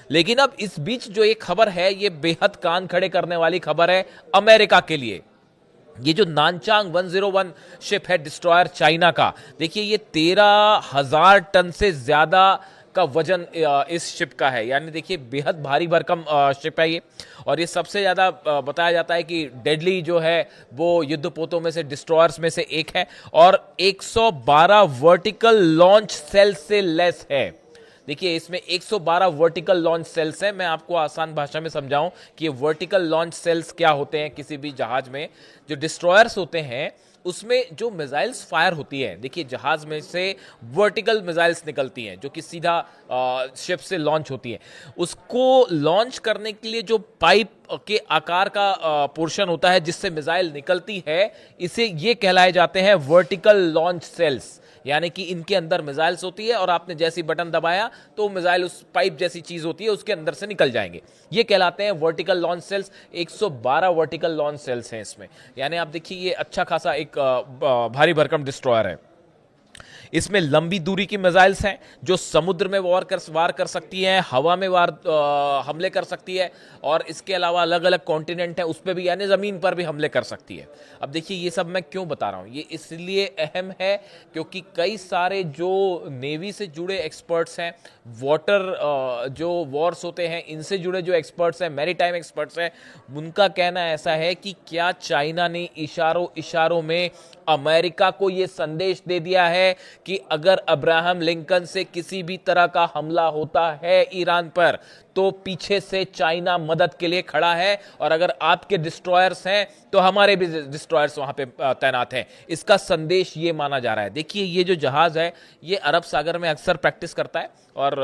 लेकिन अब इस बीच जो एक खबर है, ये बेहद कान खड़े करने वाली खबर है अमेरिका के लिए। ये जो नानचांग 101 शिप है डिस्ट्रॉयर चाइना का, देखिए ये 13,000 टन से ज्यादा का वजन इस शिप का है। यानी देखिए बेहद भारी भरकम शिप है ये। और ये सबसे ज्यादा बताया जाता है कि डेडली जो है वो युद्धपोतों में से, डिस्ट्रॉयर्स में से एक है। और 112 वर्टिकल लॉन्च सेल से लेस है। देखिए इसमें 112 वर्टिकल लॉन्च सेल्स हैं। मैं आपको आसान भाषा में समझाऊं कि ये वर्टिकल लॉन्च सेल्स क्या होते हैं। किसी भी जहाज में जो डिस्ट्रॉयर्स होते हैं उसमें जो मिसाइल्स फायर होती है, देखिए जहाज में से वर्टिकल मिसाइल्स निकलती हैं जो कि सीधा शिप से लॉन्च होती है। उसको लॉन्च करने के लिए जो पाइप के आकार का पोर्शन होता है जिससे मिसाइल निकलती है, इसे ये कहलाए जाते हैं वर्टिकल लॉन्च सेल्स। यानी कि इनके अंदर मिसाइल्स होती है और आपने जैसी बटन दबाया तो मिसाइल उस पाइप जैसी चीज होती है उसके अंदर से निकल जाएंगे। ये कहलाते हैं vertical launch cells. 112 vertical launch cells हैं इसमें। यानी आप देखिए ये अच्छा खासा एक भारी भरकम डिस्ट्रॉयर है। इसमें लंबी दूरी की मिसाइल्स हैं जो समुद्र में वार कर सकती हैं, हवा में हमले कर सकती है, और इसके अलावा अलग अलग कॉन्टिनेंट है उस पर भी, यानी जमीन पर भी हमले कर सकती है। अब देखिए ये सब मैं क्यों बता रहा हूं, ये इसलिए अहम है क्योंकि कई सारे जो नेवी से जुड़े एक्सपर्ट्स हैं, वाटर जो वॉर्स होते हैं इनसे जुड़े जो एक्सपर्ट्स हैं, मैरीटाइम एक्सपर्ट्स हैं, उनका कहना ऐसा है कि क्या चाइना ने इशारों इशारों में अमेरिका को यह संदेश दे दिया है कि अगर अब्राहम लिंकन से किसी भी तरह का हमला होता है ईरान पर तो पीछे से चाइना मदद के लिए खड़ा है, और अगर आपके डिस्ट्रॉयर्स हैं तो हमारे भी डिस्ट्रॉयर्स वहां पे तैनात हैं। इसका संदेश ये माना जा रहा है। देखिए ये जो जहाज है ये अरब सागर में अक्सर प्रैक्टिस करता है और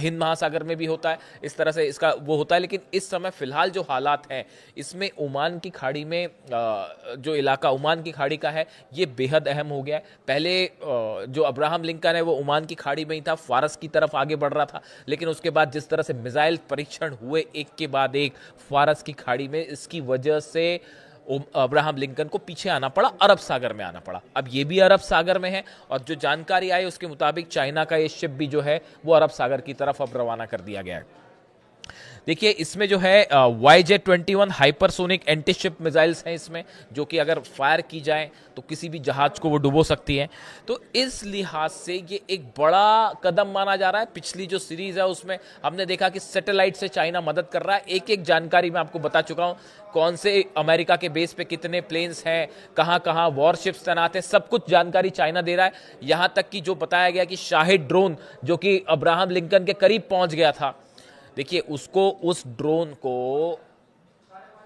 हिंद महासागर में भी होता है, इस तरह से इसका वो होता है। लेकिन इस समय फिलहाल जो हालात हैं इसमें ओमान की खाड़ी में जो इलाका ओमान की खाड़ी का है ये बेहद अहम हो गया है। पहले जो अब्राहम लिंकन है वो ओमान की खाड़ी में ही था, फारस की तरफ आगे बढ़ रहा था, लेकिन उसके बाद जिस तरह से मिसाइल परीक्षण हुए एक के बाद एक फारस की खाड़ी में, इसकी वजह से अब्राहम लिंकन को पीछे आना पड़ा, अरब सागर में आना पड़ा। अब ये भी अरब सागर में है और जो जानकारी आई उसके मुताबिक चाइना का ये शिप भी जो है वो अरब सागर की तरफ अब रवाना कर दिया गया है। देखिए इसमें जो है YJ-21 hypersonic anti ship missiles हैं इसमें, जो कि अगर फायर की जाए तो किसी भी जहाज को वो डुबो सकती हैं। तो इस लिहाज से ये एक बड़ा कदम माना जा रहा है। पिछली जो सीरीज है उसमें हमने देखा कि सैटेलाइट से चाइना मदद कर रहा है। एक एक जानकारी मैं आपको बता चुका हूं, कौन से अमेरिका के बेस पे कितने प्लेन्स हैं, कहां कहां वॉरशिप्स तैनात हैं, सब कुछ जानकारी चाइना दे रहा है। यहां तक कि जो बताया गया कि शाहिद ड्रोन जो कि अब्राहम लिंकन के करीब पहुंच गया था, देखिए उसको, उस ड्रोन को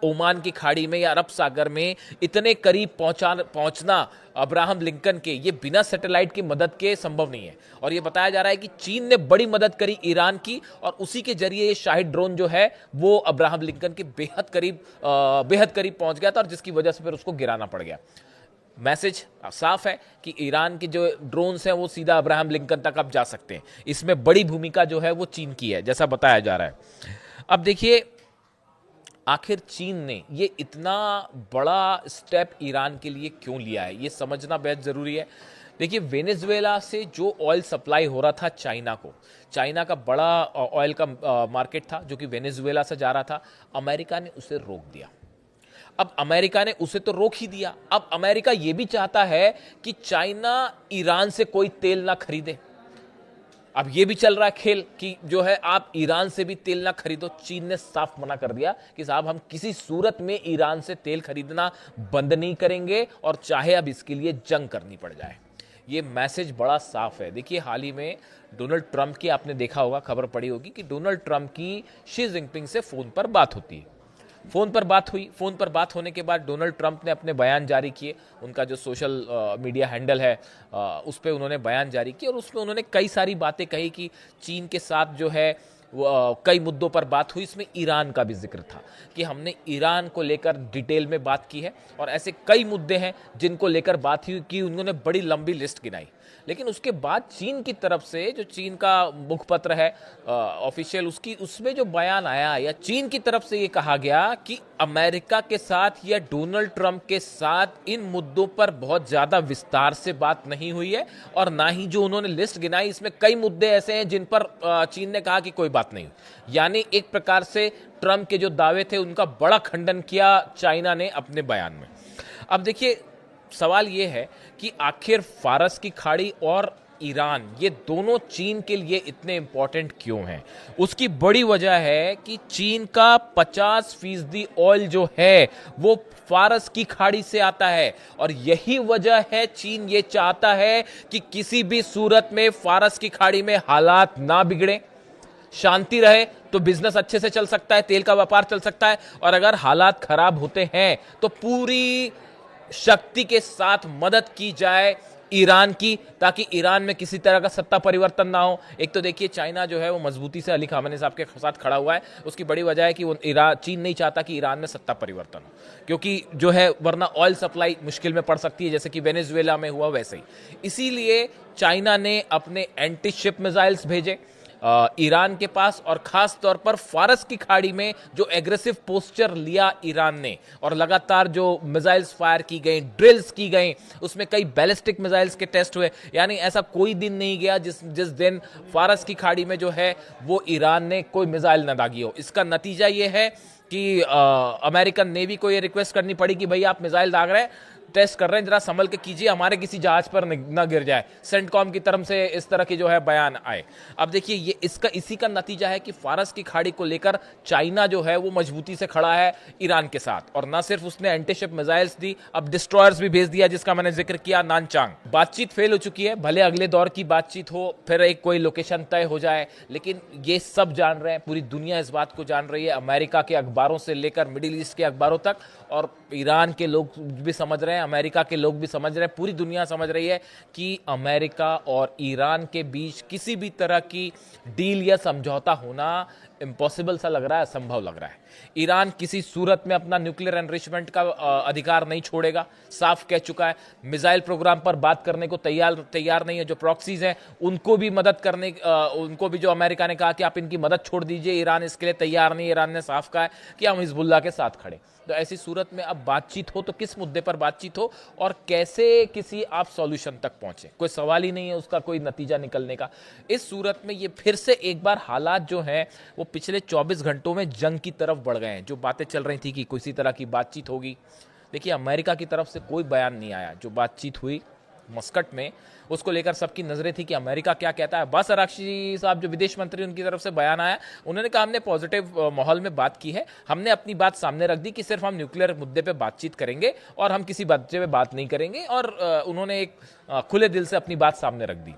ओमान की खाड़ी में या अरब सागर में इतने करीब पहुंचना अब्राहम लिंकन के, ये बिना सैटेलाइट की मदद के संभव नहीं है। और ये बताया जा रहा है कि चीन ने बड़ी मदद करी ईरान की, और उसी के जरिए ये शाहिद ड्रोन जो है वो अब्राहम लिंकन के बेहद करीब पहुंच गया था, और जिसकी वजह से फिर उसको गिराना पड़ गया। मैसेज साफ है कि ईरान के जो ड्रोन्स हैं वो सीधा अब्राहम लिंकन तक अब जा सकते हैं। इसमें बड़ी भूमिका जो है वो चीन की है, जैसा बताया जा रहा है। अब देखिए आखिर चीन ने ये इतना बड़ा स्टेप ईरान के लिए क्यों लिया है, ये समझना बेहद जरूरी है। देखिए वेनेजुएला से जो ऑयल सप्लाई हो रहा था चाइना को, चाइना का बड़ा ऑयल का मार्केट था जो कि वेनेजुएला से जा रहा था, अमेरिका ने उसे रोक दिया। अब अमेरिका ने उसे तो रोक ही दिया, अब अमेरिका यह भी चाहता है कि चाइना ईरान से कोई तेल ना खरीदे। अब यह भी चल रहा है खेल कि जो है आप ईरान से भी तेल ना खरीदो। चीन ने साफ मना कर दिया कि साहब हम किसी सूरत में ईरान से तेल खरीदना बंद नहीं करेंगे, और चाहे अब इसके लिए जंग करनी पड़ जाए। ये मैसेज बड़ा साफ है। देखिए हाल ही में डोनाल्ड ट्रंप की आपने देखा होगा, खबर पड़ी होगी कि डोनाल्ड ट्रंप की शी जिनपिंग से फोन पर बात होती है। फोन पर बात हुई, फोन पर बात होने के बाद डोनाल्ड ट्रंप ने अपने बयान जारी किए। उनका जो सोशल मीडिया हैंडल है उस पर उन्होंने बयान जारी किया, और उसमें उन्होंने कई सारी बातें कही कि चीन के साथ जो है कई मुद्दों पर बात हुई। इसमें ईरान का भी जिक्र था कि हमने ईरान को लेकर डिटेल में बात की है, और ऐसे कई मुद्दे हैं जिनको लेकर बात हुई कि उन्होंने बड़ी लंबी लिस्ट गिनाई। लेकिन उसके बाद चीन की तरफ से, जो चीन का मुखपत्र है ऑफिशियल, उसकी उसमें जो बयान आया या चीन की तरफ से ये कहा गया कि अमेरिका के साथ या डोनाल्ड ट्रंप के साथ इन मुद्दों पर बहुत ज्यादा विस्तार से बात नहीं हुई है, और ना ही जो उन्होंने लिस्ट गिनाई इसमें कई मुद्दे ऐसे हैं जिन पर चीन ने कहा कि कोई बात नहीं। यानी एक प्रकार से ट्रंप के जो दावे थे उनका बड़ा खंडन किया चाइना ने अपने बयान में। अब देखिए, सवाल यह है कि आखिर फारस की खाड़ी और ईरान, ये दोनों चीन के लिए इतने इंपॉर्टेंट क्यों हैं? उसकी बड़ी वजह है कि चीन का 50% ऑयल जो है वो फारस की खाड़ी से आता है, और यही वजह है चीन ये चाहता है कि किसी भी सूरत में फारस की खाड़ी में हालात ना बिगड़े, शांति रहे, तो बिजनेस अच्छे से चल सकता है, तेल का व्यापार चल सकता है। और अगर हालात खराब होते हैं तो पूरी शक्ति के साथ मदद की जाए ईरान की, ताकि ईरान में किसी तरह का सत्ता परिवर्तन ना हो। एक तो देखिए, चाइना जो है वो मजबूती से अली खामेनी साहब के साथ खड़ा हुआ है। उसकी बड़ी वजह है कि वो चीन नहीं चाहता कि ईरान में सत्ता परिवर्तन हो, क्योंकि जो है वरना ऑयल सप्लाई मुश्किल में पड़ सकती है, जैसे कि वेनेजुएला में हुआ वैसे ही। इसीलिए चाइना ने अपने एंटी शिप मिसाइल्स भेजे ईरान के पास, और खास तौर पर फारस की खाड़ी में जो एग्रेसिव पोस्चर लिया ईरान ने, और लगातार जो मिसाइल्स फायर की गई, ड्रिल्स की गई, उसमें कई बैलिस्टिक मिसाइल्स के टेस्ट हुए। यानी ऐसा कोई दिन नहीं गया जिस दिन फारस की खाड़ी में जो है वो ईरान ने कोई मिसाइल न दागी हो। इसका नतीजा ये है कि अमेरिकन नेवी को ये रिक्वेस्ट करनी पड़ी कि भाई आप मिसाइल दाग रहे हैं, टेस्ट कर रहे हैं, जरा संभल के कीजिए, हमारे किसी जहाज पर न गिर जाए। सेंटकॉम की तरफ से इस तरह की जो है बयान आए। अब देखिए, ये इसी का नतीजा है कि फारस की खाड़ी को लेकर चाइना जो है वो मजबूती से खड़ा है ईरान के साथ, और ना सिर्फ उसने एंटीशिप मिसाइल्स दी, अब डिस्ट्रॉयर्स भी भेज दिया, जिसका मैंने जिक्र किया, नानचांग। बातचीत फेल हो चुकी है, भले अगले दौर की बातचीत हो, फिर एक कोई लोकेशन तय हो जाए, लेकिन ये सब जान रहे हैं, पूरी दुनिया इस बात को जान रही है, अमेरिका के अखबारों से लेकर मिडिल ईस्ट के अखबारों तक, और ईरान के लोग भी समझ रहे हैं, अमेरिका के लोग भी समझ रहे हैं, पूरी दुनिया समझ रही है कि अमेरिका और ईरान के बीच किसी भी तरह की डील या समझौता होना इम्पॉसिबल सा लग रहा है, असंभव लग रहा है। ईरान किसी सूरत में अपना न्यूक्लियर एनरिचमेंट का अधिकार नहीं छोड़ेगा, साफ कह चुका है। मिसाइल प्रोग्राम पर बात करने को तैयार नहीं है। जो प्रॉक्सीज हैं उनको भी मदद करने, उनको भी जो अमेरिका ने कहा कि आप इनकी मदद छोड़ दीजिए, ईरान इसके लिए तैयार नहीं। ईरान ने साफ कहा है कि हम हिजबुल्लाह के साथ खड़े। तो ऐसी सूरत में अब बातचीत हो तो किस मुद्दे पर बातचीत हो और कैसे किसी आप सॉल्यूशन तक पहुंचे, कोई सवाल ही नहीं है उसका कोई नतीजा निकलने का। इस सूरत में ये फिर से एक बार हालात जो हैं वो पिछले 24 घंटों में जंग की तरफ बढ़ गए हैं। जो बातें चल रही थी कि किसी तरह की बातचीत होगी, देखिए अमेरिका की तरफ से कोई बयान नहीं आया। जो बातचीत हुई मस्कट में, उसको लेकर सबकी नजरें थी कि अमेरिका क्या कहता है। अब्बास अराक्ची साहब जो विदेश मंत्री, उनकी तरफ से बयान आया, उन्होंने कहा हमने पॉजिटिव माहौल में बात की है, हमने अपनी बात सामने रख दी कि सिर्फ हम न्यूक्लियर मुद्दे पे बातचीत करेंगे और हम किसी मुद्दे पे बात नहीं करेंगे, और उन्होंने एक खुले दिल से अपनी बात सामने रख दी।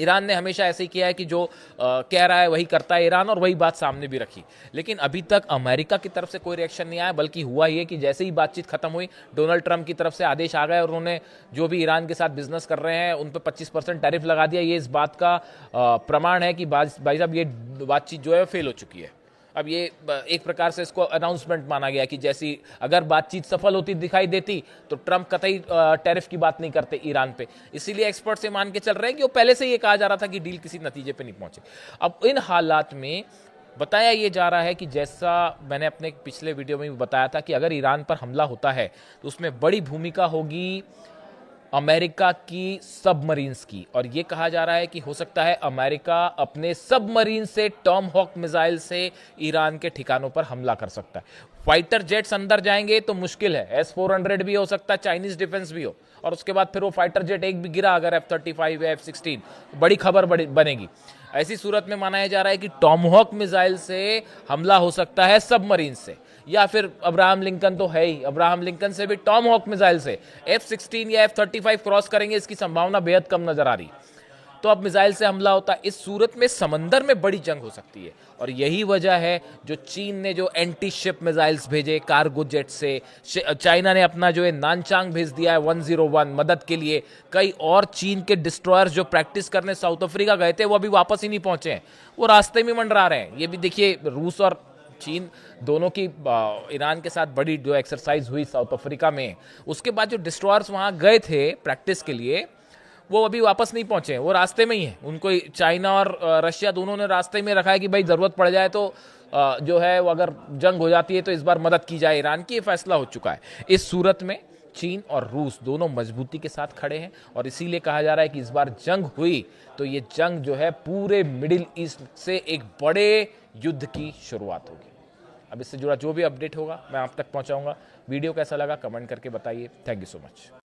ईरान ने हमेशा ऐसे ही किया है कि जो कह रहा है वही करता है ईरान, और वही बात सामने भी रखी। लेकिन अभी तक अमेरिका की तरफ से कोई रिएक्शन नहीं आया, बल्कि हुआ ये कि जैसे ही बातचीत खत्म हुई, डोनाल्ड ट्रंप की तरफ से आदेश आ गए और उन्होंने जो भी ईरान के साथ बिजनेस कर रहे हैं उन पर 25% टैरिफ लगा दिया। ये इस बात का प्रमाण है कि भाई साहब ये बातचीत जो है फेल हो चुकी है। अब ये एक प्रकार से इसको अनाउंसमेंट माना गया कि जैसी अगर बातचीत सफल होती दिखाई देती तो ट्रंप कतई टैरिफ की बात नहीं करते ईरान पे। इसीलिए एक्सपर्ट से मान के चल रहे हैं कि वो पहले से ये कहा जा रहा था कि डील किसी नतीजे पे नहीं पहुंचे। अब इन हालात में बताया ये जा रहा है कि जैसा मैंने अपने पिछले वीडियो में भी बताया था कि अगर ईरान पर हमला होता है तो उसमें बड़ी भूमिका होगी अमेरिका की सबमरीन्स की। और यह कहा जा रहा है कि हो सकता है अमेरिका अपने सबमरीन से, टॉम हॉक मिसाइल से ईरान के ठिकानों पर हमला कर सकता है। फाइटर जेट्स अंदर जाएंगे तो मुश्किल है, S-400 भी हो सकता है, चाइनीज डिफेंस भी हो, और उसके बाद फिर वो फाइटर जेट एक भी गिरा अगर F-35 या F-16, बड़ी खबर बनेगी। ऐसी सूरत में माना जा रहा है कि टॉमहॉक मिसाइल से हमला हो सकता है सबमरीन से, या फिर अब्राहम लिंकन तो है ही, अब्राहम लिंकन से भी टॉमहॉक मिसाइल से F-16 या F-35 क्रॉस करेंगे, इसकी संभावना बेहद कम नजर आ रही। तो अब मिसाइल से हमला होता है, इस सूरत में समंदर में बड़ी जंग हो सकती है। और यही वजह है जो चीन ने जो एंटी शिप मिसाइल्स भेजे कार्गो जेट से, चाइना ने अपना जो है नानचांग भेज दिया है 101 मदद के लिए। कई और चीन के डिस्ट्रॉयर्स जो प्रैक्टिस करने साउथ अफ्रीका गए थे वो अभी वापस ही नहीं पहुंचे हैं, वो रास्ते में मंडरा रहे हैं। ये भी देखिए, रूस और चीन दोनों की ईरान के साथ बड़ी जो एक्सरसाइज हुई साउथ अफ्रीका में, उसके बाद जो डिस्ट्रॉयर्स वहां गए थे प्रैक्टिस के लिए, वो अभी वापस नहीं पहुंचे, वो रास्ते में ही है। उनको चाइना और रशिया दोनों ने रास्ते में रखा है कि भाई ज़रूरत पड़ जाए तो जो है वो अगर जंग हो जाती है तो इस बार मदद की जाए ईरान की, ये फैसला हो चुका है। इस सूरत में चीन और रूस दोनों मजबूती के साथ खड़े हैं और इसीलिए कहा जा रहा है कि इस बार जंग हुई तो ये जंग जो है पूरे मिडिल ईस्ट से एक बड़े युद्ध की शुरुआत होगी। अब इससे जुड़ा जो भी अपडेट होगा मैं आप तक पहुंचाऊंगा। वीडियो कैसा लगा कमेंट करके बताइए। Thank you so much.